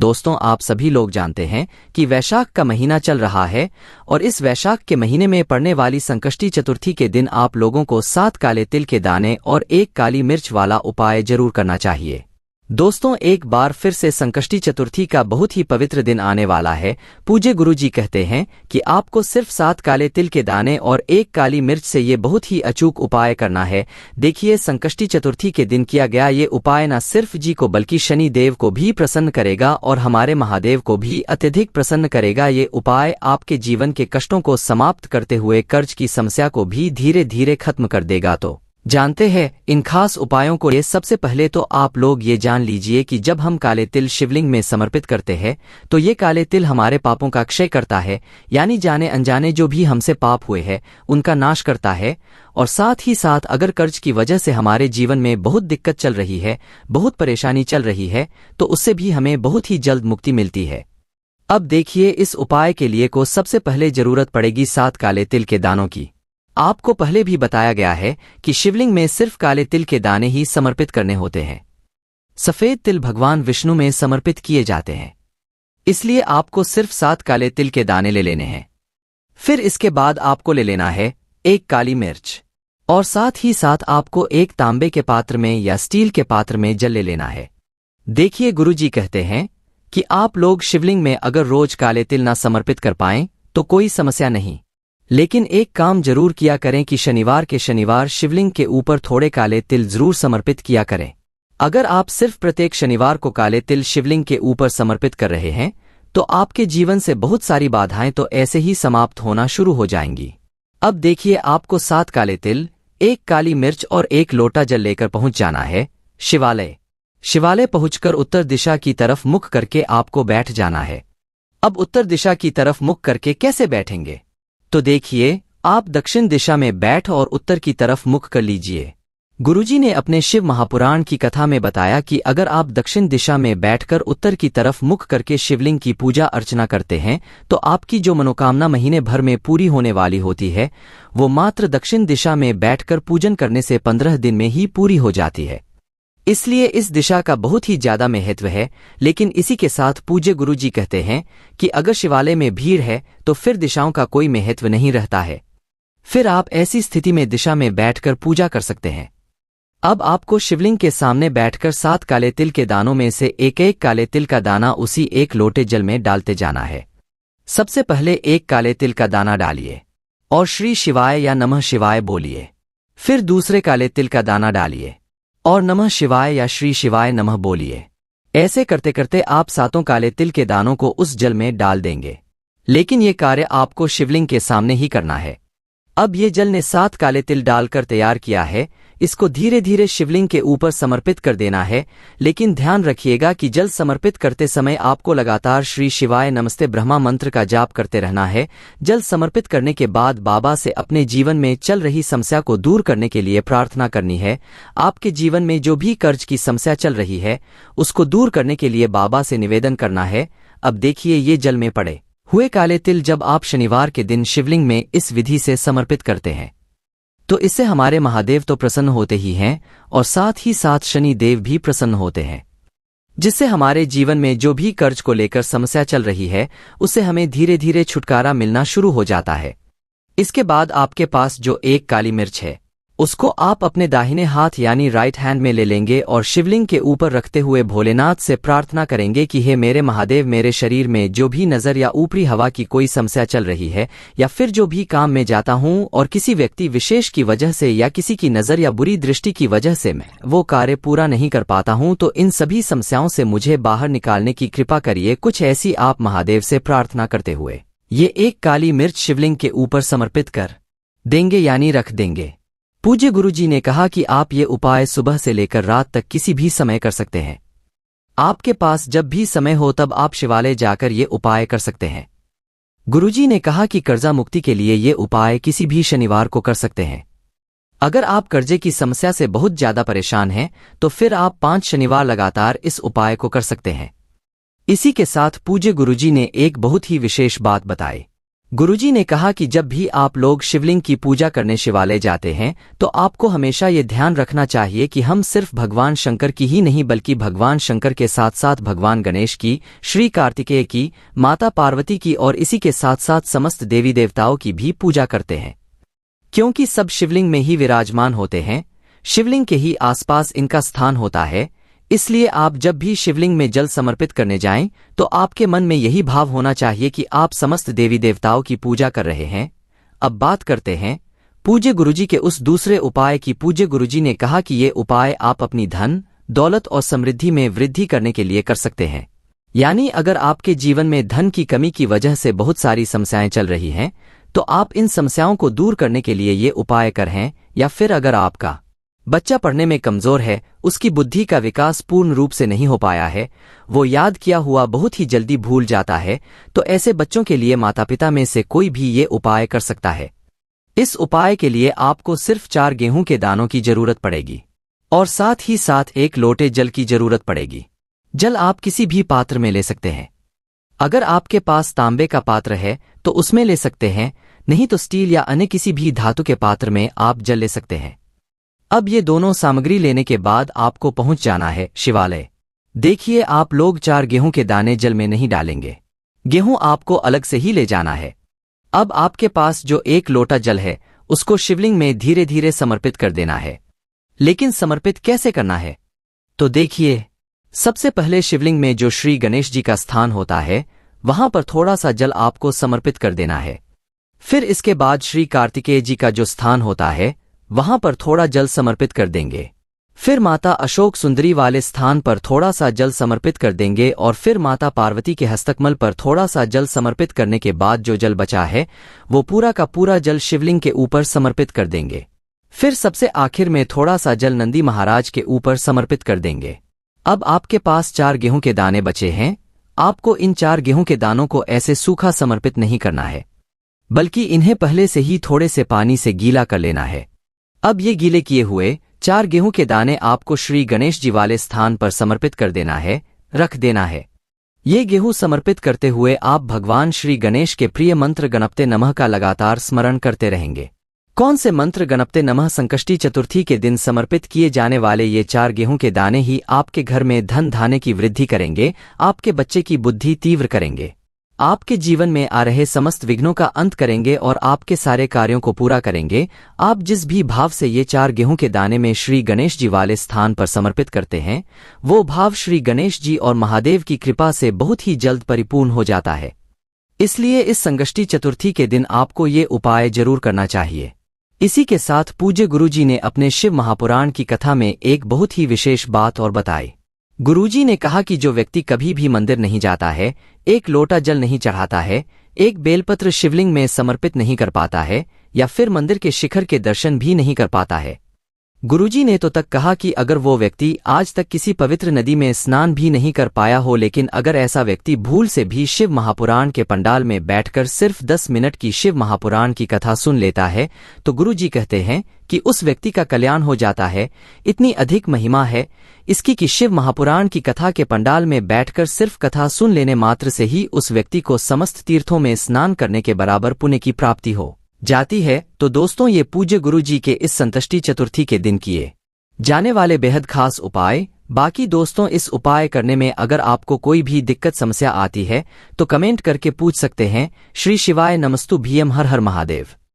दोस्तों, आप सभी लोग जानते हैं कि वैशाख का महीना चल रहा है और इस वैशाख के महीने में पड़ने वाली संकष्टी चतुर्थी के दिन आप लोगों को 7 काले तिल के दाने और 1 काली मिर्च वाला उपाय जरूर करना चाहिए। दोस्तों, एक बार फिर से संकष्टी चतुर्थी का बहुत ही पवित्र दिन आने वाला है। पूज्य गुरुजी कहते हैं कि आपको सिर्फ 7 काले तिल के दाने और 1 काली मिर्च से ये बहुत ही अचूक उपाय करना है। देखिए, संकष्टी चतुर्थी के दिन किया गया ये उपाय न सिर्फ जी को बल्कि शनि देव को भी प्रसन्न करेगा और हमारे महादेव को भी अत्यधिक प्रसन्न करेगा। ये उपाय आपके जीवन के कष्टों को समाप्त करते हुए कर्ज की समस्या को भी धीरे धीरे खत्म कर देगा। तो जानते हैं इन खास उपायों को। ये सबसे पहले तो आप लोग ये जान लीजिए कि जब हम काले तिल शिवलिंग में समर्पित करते हैं तो ये काले तिल हमारे पापों का क्षय करता है, यानी जाने अनजाने जो भी हमसे पाप हुए हैं उनका नाश करता है। और साथ ही साथ अगर कर्ज की वजह से हमारे जीवन में बहुत दिक्कत चल रही है, बहुत परेशानी चल रही है, तो उससे भी हमें बहुत ही जल्द मुक्ति मिलती है। अब देखिए, इस उपाय के लिए को सबसे पहले जरूरत पड़ेगी 7 काले तिल के दानों की। आपको पहले भी बताया गया है कि शिवलिंग में सिर्फ काले तिल के दाने ही समर्पित करने होते हैं। सफेद तिल भगवान विष्णु में समर्पित किए जाते हैं, इसलिए आपको सिर्फ 7 काले तिल के दाने ले लेने हैं। फिर इसके बाद आपको ले लेना है 1 काली मिर्च और साथ ही साथ आपको एक तांबे के पात्र में या स्टील के पात्र में जल ले लेना है। देखिए, गुरुजी कहते हैं कि आप लोग शिवलिंग में अगर रोज काले तिल ना समर्पित कर पाएं तो कोई समस्या नहीं, लेकिन एक काम जरूर किया करें कि शनिवार के शनिवार शिवलिंग के ऊपर थोड़े काले तिल जरूर समर्पित किया करें। अगर आप सिर्फ प्रत्येक शनिवार को काले तिल शिवलिंग के ऊपर समर्पित कर रहे हैं तो आपके जीवन से बहुत सारी बाधाएं तो ऐसे ही समाप्त होना शुरू हो जाएंगी। अब देखिए, आपको 7 काले तिल, 1 काली मिर्च और 1 लोटा जल लेकर पहुंच जाना है शिवालय। शिवालय पहुंचकर उत्तर दिशा की तरफ मुख करके आपको बैठ जाना है। अब उत्तर दिशा की तरफ मुख करके कैसे बैठेंगे? तो देखिए, आप दक्षिण दिशा में बैठ और उत्तर की तरफ मुख कर लीजिए। गुरुजी ने अपने शिव महापुराण की कथा में बताया कि अगर आप दक्षिण दिशा में बैठकर उत्तर की तरफ मुख करके शिवलिंग की पूजा अर्चना करते हैं तो आपकी जो मनोकामना महीने भर में पूरी होने वाली होती है वो मात्र दक्षिण दिशा में बैठकर पूजन करने से 15 दिन में ही पूरी हो जाती है। इसलिए इस दिशा का बहुत ही ज्यादा महत्व है। लेकिन इसी के साथ पूज्य गुरुजी कहते हैं कि अगर शिवालय में भीड़ है तो फिर दिशाओं का कोई महत्व नहीं रहता है। फिर आप ऐसी स्थिति में दिशा में बैठकर पूजा कर सकते हैं। अब आपको शिवलिंग के सामने बैठकर 7 काले तिल के दानों में से एक एक काले तिल का दाना उसी 1 लोटे जल में डालते जाना है। सबसे पहले 1 काले तिल का दाना डालिए और श्री शिवाय या नमः शिवाय बोलिए। फिर दूसरे काले तिल का दाना डालिए और नमः शिवाय या श्री शिवाय नमः बोलिए। ऐसे करते करते आप 7 काले तिल के दानों को उस जल में डाल देंगे। लेकिन ये कार्य आपको शिवलिंग के सामने ही करना है। अब ये जल ने 7 काले तिल डालकर तैयार किया है, इसको धीरे धीरे शिवलिंग के ऊपर समर्पित कर देना है। लेकिन ध्यान रखिएगा कि जल समर्पित करते समय आपको लगातार श्री शिवाय नमस्ते ब्रह्मा मंत्र का जाप करते रहना है। जल समर्पित करने के बाद बाबा से अपने जीवन में चल रही समस्या को दूर करने के लिए प्रार्थना करनी है। आपके जीवन में जो भी कर्ज की समस्या चल रही है उसको दूर करने के लिए बाबा से निवेदन करना है। अब देखिए, ये जल में पड़े हुए काले तिल जब आप शनिवार के दिन शिवलिंग में इस विधि से समर्पित करते हैं तो इससे हमारे महादेव तो प्रसन्न होते ही हैं और साथ ही साथ शनि देव भी प्रसन्न होते हैं, जिससे हमारे जीवन में जो भी कर्ज को लेकर समस्या चल रही है उससे हमें धीरे धीरे छुटकारा मिलना शुरू हो जाता है। इसके बाद आपके पास जो 1 काली मिर्च है उसको आप अपने दाहिने हाथ यानी राइट हैंड में ले लेंगे और शिवलिंग के ऊपर रखते हुए भोलेनाथ से प्रार्थना करेंगे कि हे मेरे महादेव, मेरे शरीर में जो भी नजर या ऊपरी हवा की कोई समस्या चल रही है या फिर जो भी काम में जाता हूं और किसी व्यक्ति विशेष की वजह से या किसी की नजर या बुरी दृष्टि की वजह से मैं वो कार्य पूरा नहीं कर पाता हूं, तो इन सभी समस्याओं से मुझे बाहर निकालने की कृपा करिए। कुछ ऐसी आप महादेव से प्रार्थना करते हुए ये 1 काली मिर्च शिवलिंग के ऊपर समर्पित कर देंगे यानी रख देंगे। पूज्य गुरुजी ने कहा कि आप ये उपाय सुबह से लेकर रात तक किसी भी समय कर सकते हैं। आपके पास जब भी समय हो तब आप शिवालय जाकर ये उपाय कर सकते हैं। गुरुजी ने कहा कि कर्जा मुक्ति के लिए ये उपाय किसी भी शनिवार को कर सकते हैं। अगर आप कर्जे की समस्या से बहुत ज्यादा परेशान हैं तो फिर आप 5 शनिवार लगातार इस उपाय को कर सकते हैं। इसी के साथ पूज्य गुरुजी ने एक बहुत ही विशेष बात बताई। गुरुजी ने कहा कि जब भी आप लोग शिवलिंग की पूजा करने शिवालय जाते हैं तो आपको हमेशा ये ध्यान रखना चाहिए कि हम सिर्फ भगवान शंकर की ही नहीं बल्कि भगवान शंकर के साथ साथ भगवान गणेश की, श्री कार्तिकेय की, माता पार्वती की और इसी के साथ साथ समस्त देवी देवताओं की भी पूजा करते हैं, क्योंकि सब शिवलिंग में ही विराजमान होते हैं, शिवलिंग के ही आसपास इनका स्थान होता है। इसलिए आप जब भी शिवलिंग में जल समर्पित करने जाएं तो आपके मन में यही भाव होना चाहिए कि आप समस्त देवी देवताओं की पूजा कर रहे हैं। अब बात करते हैं पूज्य गुरुजी के उस दूसरे उपाय की। पूज्य गुरुजी ने कहा कि ये उपाय आप अपनी धन, दौलत और समृद्धि में वृद्धि करने के लिए कर सकते हैं। यानी अगर आपके जीवन में धन की कमी की वजह से बहुत सारी समस्याएं चल रही हैं तो आप इन समस्याओं को दूर करने के लिए ये उपाय करें। या फिर अगर आपका बच्चा पढ़ने में कमजोर है, उसकी बुद्धि का विकास पूर्ण रूप से नहीं हो पाया है, वो याद किया हुआ बहुत ही जल्दी भूल जाता है, तो ऐसे बच्चों के लिए माता पिता में से कोई भी ये उपाय कर सकता है। इस उपाय के लिए आपको सिर्फ 4 गेहूं के दानों की जरूरत पड़ेगी और साथ ही साथ 1 लोटे जल की जरूरत पड़ेगी। जल आप किसी भी पात्र में ले सकते हैं। अगर आपके पास तांबे का पात्र है तो उसमें ले सकते हैं, नहीं तो स्टील या अन्य किसी भी धातु के पात्र में आप जल ले सकते हैं। अब ये दोनों सामग्री लेने के बाद आपको पहुंच जाना है शिवालय। देखिए, आप लोग 4 गेहूं के दाने जल में नहीं डालेंगे, गेहूं आपको अलग से ही ले जाना है। अब आपके पास जो 1 लोटा जल है उसको शिवलिंग में धीरे धीरे समर्पित कर देना है। लेकिन समर्पित कैसे करना है तो देखिए, सबसे पहले शिवलिंग में जो श्री गणेश जी का स्थान होता है वहां पर थोड़ा सा जल आपको समर्पित कर देना है। फिर इसके बाद श्री कार्तिकेय जी का जो स्थान होता है वहां पर थोड़ा जल समर्पित कर देंगे। फिर माता अशोक सुंदरी वाले स्थान पर थोड़ा सा जल समर्पित कर देंगे और फिर माता पार्वती के हस्तकमल पर थोड़ा सा जल समर्पित करने के बाद जो जल बचा है वो पूरा का पूरा जल शिवलिंग के ऊपर समर्पित कर देंगे। फिर सबसे आखिर में थोड़ा सा जल नंदी महाराज के ऊपर समर्पित कर देंगे। अब आपके पास 4 गेहूं के दाने बचे हैं। आपको इन 4 गेहूं के दानों को ऐसे सूखा समर्पित नहीं करना है, बल्कि इन्हें पहले से ही थोड़े से पानी से गीला कर लेना है। अब ये गीले किए हुए 4 गेहूं के दाने आपको श्री गणेश जी वाले स्थान पर समर्पित कर देना है, रख देना है। ये गेहूं समर्पित करते हुए आप भगवान श्री गणेश के प्रिय मंत्र गणपते नमः का लगातार स्मरण करते रहेंगे। कौन से मंत्र? गणपते नमः। संकष्टी चतुर्थी के दिन समर्पित किए जाने वाले ये 4 गेहूं के दाने ही आपके घर में धन धान्य की वृद्धि करेंगे, आपके बच्चे की बुद्धि तीव्र करेंगे, आपके जीवन में आ रहे समस्त विघ्नों का अंत करेंगे और आपके सारे कार्यों को पूरा करेंगे। आप जिस भी भाव से ये 4 गेहूं के दाने में श्री गणेश जी वाले स्थान पर समर्पित करते हैं वो भाव श्री गणेश जी और महादेव की कृपा से बहुत ही जल्द परिपूर्ण हो जाता है। इसलिए इस संकष्टी चतुर्थी के दिन आपको ये उपाय जरूर करना चाहिए। इसी के साथ पूज्य गुरुजी ने अपने शिव महापुराण की कथा में एक बहुत ही विशेष बात और बताई। गुरुजी ने कहा कि जो व्यक्ति कभी भी मंदिर नहीं जाता है, 1 लोटा जल नहीं चढ़ाता है, 1 बेलपत्र शिवलिंग में समर्पित नहीं कर पाता है या फिर मंदिर के शिखर के दर्शन भी नहीं कर पाता है, गुरुजी ने तो तक कहा कि अगर वो व्यक्ति आज तक किसी पवित्र नदी में स्नान भी नहीं कर पाया हो, लेकिन अगर ऐसा व्यक्ति भूल से भी शिव महापुराण के पंडाल में बैठकर सिर्फ 10 मिनट की शिव महापुराण की कथा सुन लेता है तो गुरुजी कहते हैं कि उस व्यक्ति का कल्याण हो जाता है। इतनी अधिक महिमा है इसकी कि शिव महापुराण की कथा के पंडाल में बैठकर सिर्फ कथा सुन लेने मात्र से ही उस व्यक्ति को समस्त तीर्थों में स्नान करने के बराबर पुण्य की प्राप्ति हो जाती है। तो दोस्तों, ये पूज्य गुरुजी के इस संकष्टी चतुर्थी के दिन किए जाने वाले बेहद खास उपाय। बाकी दोस्तों, इस उपाय करने में अगर आपको कोई भी दिक्कत समस्या आती है तो कमेंट करके पूछ सकते हैं। श्री शिवाय नमस्तु भीयम। हर हर महादेव।